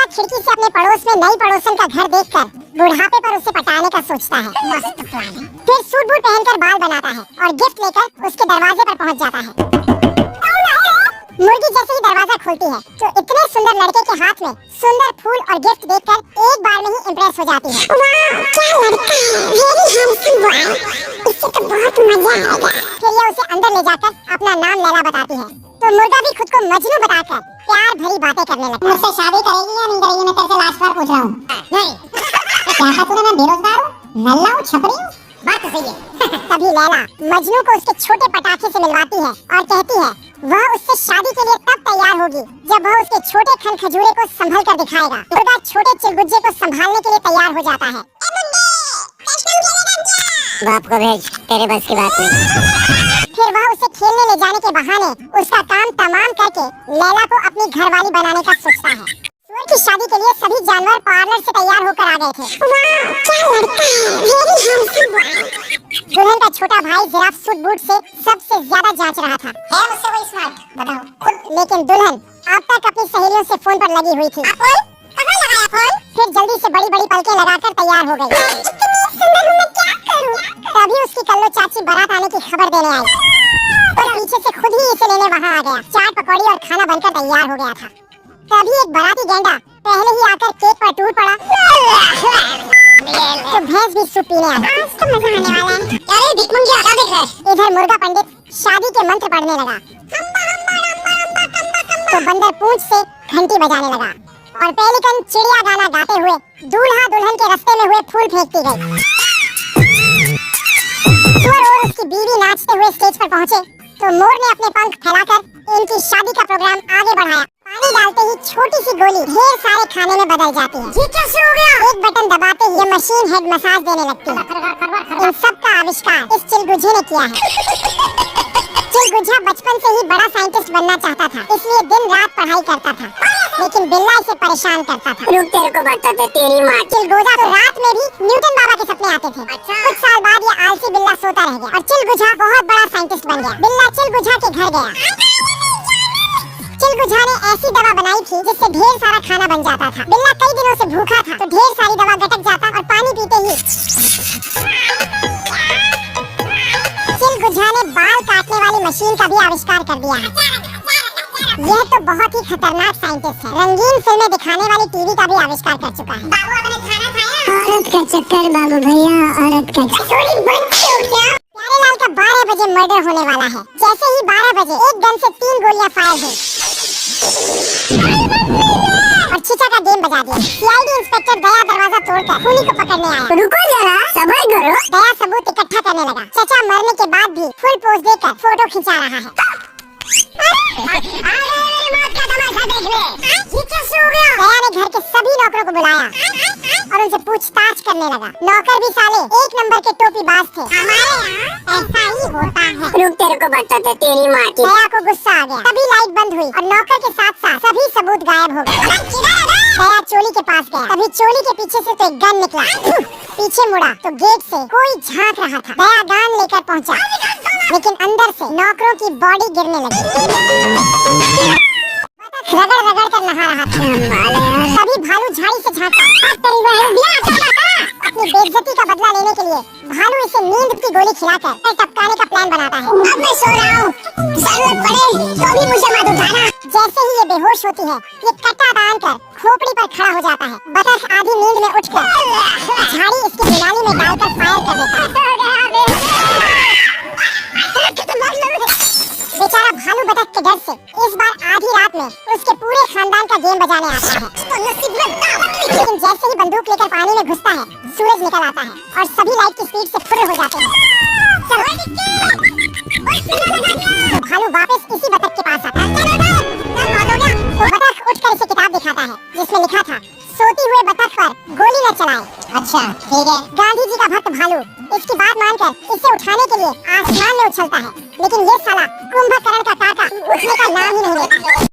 खिड़की से अपने पड़ोस में नई पड़ोसन का घर देखकर बुढ़ापे पर उसे पटाने का सोचता है। मस्त प्लान है। फिर सूट बूट पहनकर बाल बनाता है और गिफ्ट लेकर उसके दरवाजे पर पहुंच जाता है। मुर्गी जैसे ही दरवाजा खोलती है तो इतने सुंदर लड़के के हाथ में सुंदर फूल और गिफ्ट देखकर एक बार में ही इम्प्रेस हो जाती है। वाह, क्या लड़का है, वेरी हैंडसम बॉय, इससे तो बहुत मजा आएगा। फिर यह उसे अंदर ले जाकर अपना नाम लैला बताती है तो मुर्गा भी खुद को मजनू बताकर प्यार भरी बातें करने लगता है। मुझसे शादी करेगी या नहीं करेगी, मैं तेरे से लास्ट बार पूछ रहा हूँ। नहीं। क्या कहा तूने, मैं बेरोजगार हूँ, नल्ला हूँ, छपरी हूँ? बात तो सही है। तभी लैला मजनू को उसके छोटे पटाखे से मिलवाती है और कहती है वह उससे शादी के लिए तब तैयार होगी जब वह उसके छोटे खन खजूरे को संभल कर दिखाएगा। मुर्गा छोटे चिलगुज्जे को संभालने के लिए तैयार हो जाता है। बाप को भेज, तेरे बस की बात नहीं। फिर वह उसे खेलने ले जाने के बहाने उसका काम तमाम करके लैला को अपनी घरवाली बनाने का सोचता है। सुअर की शादी के लिए सभी जानवर पार्लर से तैयार होकर आ गए थे। वाह, क्या लड़का है, वेरी हैंडसम बॉय। दुल्हन का छोटा भाई जिराफ सूट बूट से सबसे ज्यादा जांच रहा था। है मुझसे कोई स्मार्ट, बताओ खुद। लेकिन दुल्हन अब तक अपनी सहेलियों से फोन पर लगी हुई थी। कहाँ लगाया फोन? फिर जल्दी से बड़ी बड़ी पलकें लगाकर तैयार हो गई। इतनी सुंदर हूँ, मैं क्या करूँ? तभी उसकी कल्लो चाची बारात आने की खबर देने आई और पीछे से खुद ही इसे लेने वहाँ आ गया। चाट पकौड़ी और खाना बनकर तैयार हो गया था। तभी एक बाराती गेंडा पहले ही आकर केक पर टूट पड़ा तो भैंस भी सूप पीने आई। आज तो मजा आने वाला है। अरे भिखमंगिया, क्या देख रहा है? इधर मुर्गा पंडित शादी के मंत्र पढ़ने लगा तो बंदर पूंछ से घंटी बजाने लगा और पेलिकन चिड़िया गाना गाते हुए दूल्हा दुल्हन के रास्ते में हुए फूल फेंकती गई। सुअर और उसकी बीवी नाचते हुए स्टेज पर पहुंचे तो मोर ने अपने पंख फैलाकर इनकी शादी का प्रोग्राम आगे बढ़ाया। पानी डालते ही छोटी सी गोली ढेर सारे खाने में बदल जाती है। ये कैसे हो गया? एक बटन दबाते ही ये मशीन हेड मसाज देने लगती है। इन सब का आविष्कार इस चिलगुज्जे ने किया है। चिलगुज्जा बचपन से ही बड़ा साइंटिस्ट बनना चाहता था, इसलिए दिन रात पढ़ाई करता था, लेकिन बिल्ला इसे परेशान करता था। रुक, तेरे को बताते तेरी माँ। चिलगोजा तो रात में भी न्यूटन बाबा के सपने आते थे। कुछ साल बाद ये आलसी बिल्ला सोता रह गया और चिलगुज्जा बहुत बड़ा साइंटिस्ट बन गया। बिल्ला चिलगुज्जा के घर गया। चिलगुज्जा ने ऐसी दवा बनाई थी जिससे ढेर सारा खाना बन जाता था। बिल्ला कई दिनों से भूखा था तो ढेर सारी दवा गटक जाता और पानी पीते ही चिलगुज्जा ने बाल काटने वाली मशीन का भी आविष्कार कर दिया है। यह तो बहुत ही खतरनाक साइंटिस्ट है। रंगीन फिल्में दिखाने वाली टीवी का भी आविष्कार कर चुका है। बाबू, आपने खाना खाया? औरत का चक्कर बाबू भैया, औरत का चक्कर। प्यारेलाल का 12 बजे मर्डर होने वाला है। जैसे ही 12 बजे एक गन से 3 गोलियां फायर हुई और चीचा का गेम बजा दिया। सीआईडी इंस्पेक्टर दया दरवाजा तोड़कर खूनी को पकड़ने आया। रुको जरा, सबर करो। दया सबूत इकट्ठा करने लगा। चचा मरने के बाद भी फुल पोज देकर फोटो खिंचा रहा है। दया ने घर के सभी नौकरों को बुलाया और उनसे पूछताछ करने लगा। नौकर भी साले एक नंबर के टोपीबाज थे। हमारे यहाँ ऐसा ही होता है। रुक, तेरे को बताते तेरी माँ की। दया को गुस्सा आ गया। तभी लाइट बंद हुई और नौकर के साथ साथ सभी सबूत गायब हो गए। दया चोली के पास गया। तभी चोली के पीछे से तो एक गन निकला। पीछे मुड़ा तो गेट से कोई झांक रहा था। दया गन लेकर पहुंचा, लेकिन अंदर से नौकरों की बॉडी गिरने लगी। रगड़ रगड़ कर नहा रहा था। तभी भालू झाड़ी से झांका। अपनी बेइज्जती का बदला लेने के लिए भालू इसे नींद की गोली खिलाकर टपकाने का प्लान बनाता है। अब मैं सो रहा हूँ, जरूरत पड़े तो भी मुझे मत उठाना। जैसे ही ये बेहोश होती है ये कट्टा बांधकर खोपड़ी पर खड़ा हो जाता है। बतख आधी नींद में उठकर झाड़ी इसकी दुनाली में डालकर फायर कर देता है। बेचारा भालू बतख के डर से इस बार आधी रात में उसके पूरे खानदान का गेम बजाने आता है। लेकिन जैसे ही बंदूक लेकर पानी में घुसता है सूरज निकल आता है और सभी लाइट की स्पीड से फुर्र हो जाते हैं। भालू वापस इसी बतख के पास आता है। तो बतख उठकर इसे किताब दिखाता है जिसमें लिखा था सोती हुए बतख पर गोली न चलाए। अच्छा ठीक है। गांधी जी का भक्त भालू इसकी बात मानकर इसे उठाने के लिए आसमान में उछलता है, लेकिन ये साला कुंभकर्ण का काका उठने का नाम ही नहीं लेता।